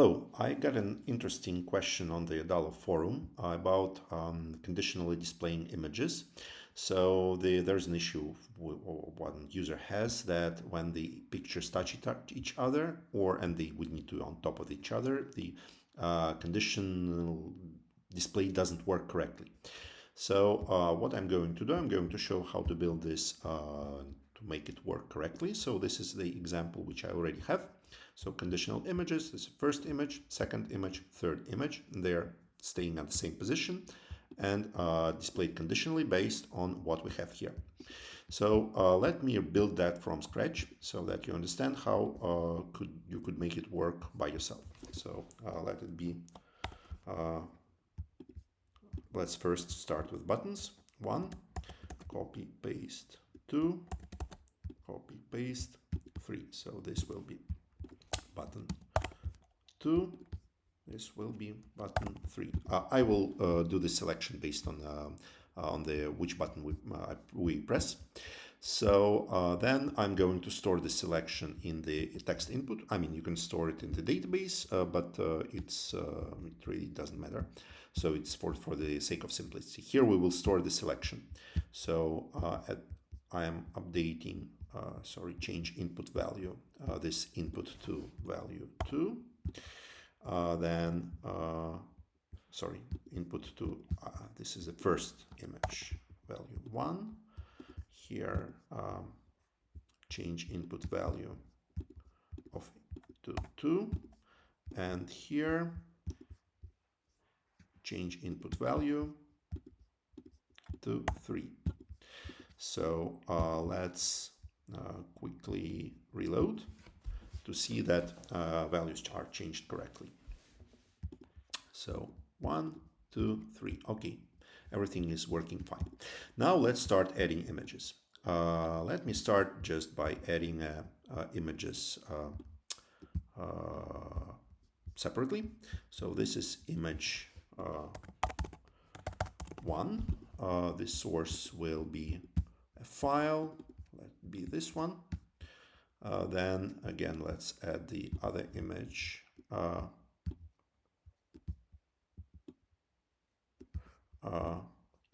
So I got an interesting question on the Adalo forum about conditionally displaying images. So there's an issue one user has that when the pictures touch each other, and they would need to on top of each other, the conditional display doesn't work correctly. So what I'm going to do, I'm going to show how to build this to make it work correctly. So this is the example which I already have. So conditional images, this is first image, second image, third image. They're staying at the same position and displayed conditionally based on what we have here. So let me build that from scratch so that you understand how you could make it work by yourself. So let it be, let's first start with buttons. 1, copy, paste. 2, copy, paste. 3. So this will be button 2. This will be button 3. I will do the selection based on the which button we press. So then I'm going to store the selection in the text input. I mean, you can store it in the database, but it really doesn't matter. So it's for the sake of simplicity. Here we will store the selection. So I am updating, change input value, this input to value 2. Input to, this is the first image, value 1. Here, change input value of to 2. And here, change input value to 3. So let's quickly reload to see that values are changed correctly. So 1, 2, 3. Okay, everything is working fine. Now let's start adding images. Let me start just by adding images separately. So this is image 1. The source will be a file. Let be this one. Then again, let's add the other image.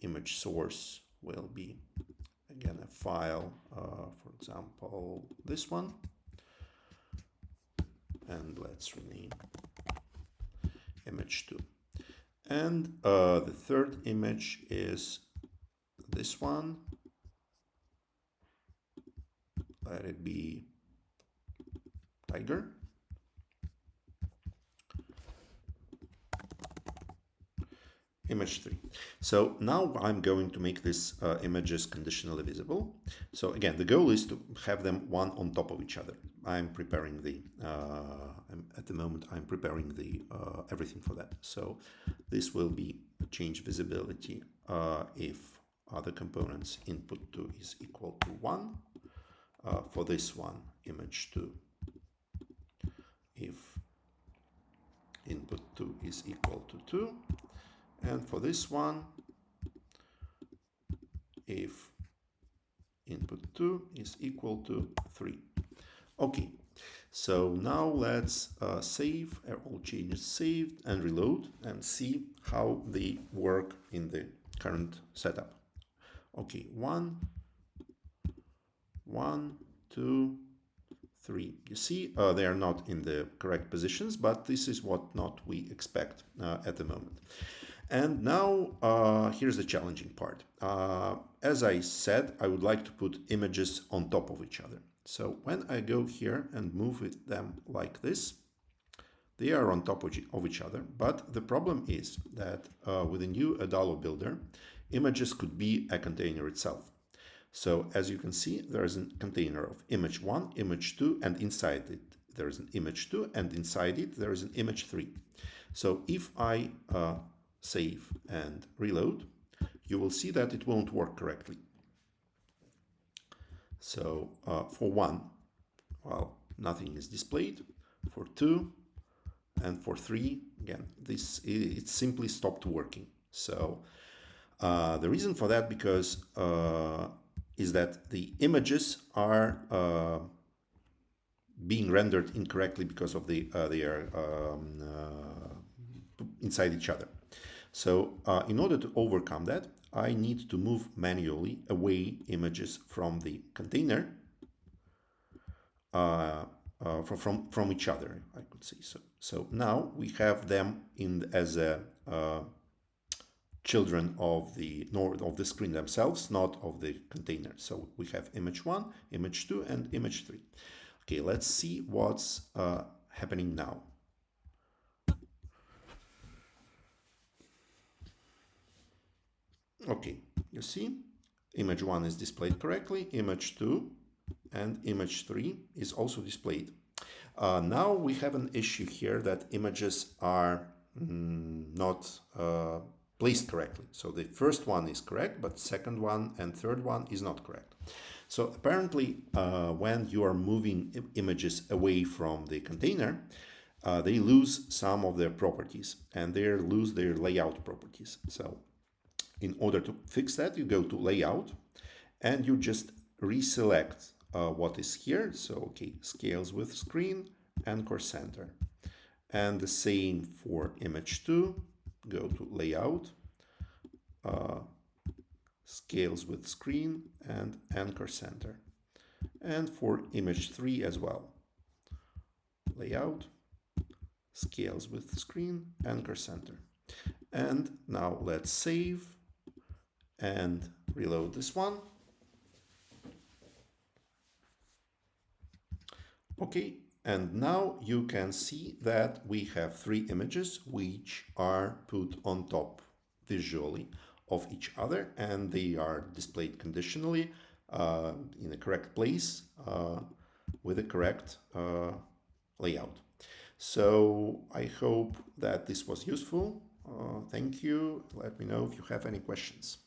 Image source will be again a file, for example, this one. And let's rename image 2. And the third image is this one. Let it be tiger. Image 3. So now I'm going to make these images conditionally visible. So again, the goal is to have them one on top of each other. I'm preparing the, at the moment, I'm preparing the everything for that. So this will be change visibility if other components input 2 is equal to 1. For this one, image 2, if input 2 is equal to 2. And for this one, if input 2 is equal to 3. Okay, so now let's save, all changes saved, and reload and see how they work in the current setup. Okay, 1, 2, 3. You see, they are not in the correct positions, but this is what not we expect at the moment. And now here's the challenging part. As I said, I would like to put images on top of each other. So when I go here and move them like this, they are on top of each other. But the problem is that with the new Adalo builder, images could be a container itself. So as you can see, there is a container of image 1, image 2, and inside it there is an image 2, and inside it there is an image 3. So if I save and reload, you will see that it won't work correctly. So for 1, well, nothing is displayed. For 2 and for 3, again, it simply stopped working. So the reason for that is that the images are being rendered incorrectly because of they are inside each other. So in order to overcome that, I need to move manually away images from the container from each other, I could say so. So now we have them in as a children of the screen themselves, not of the container. So we have image 1, image 2, and image 3. Okay, let's see what's happening now. Okay, you see, image 1 is displayed correctly, image 2 and image 3 is also displayed. Now we have an issue here that images are not placed correctly. So the first one is correct, but second one and third one is not correct. So apparently when you are moving images away from the container, they lose some of their properties and they lose their layout properties. So in order to fix that, you go to layout and you just reselect what is here. So, okay, scales with screen and core center. And the same for image 2, go to layout, scales with screen and anchor center. And for image 3 as well, layout, scales with screen, anchor center. And now let's save and reload this one. Okay, and now you can see that we have 3 images which are put on top visually of each other, and they are displayed conditionally in the correct place with the correct layout. So I hope that this was useful. Thank you. Let me know if you have any questions.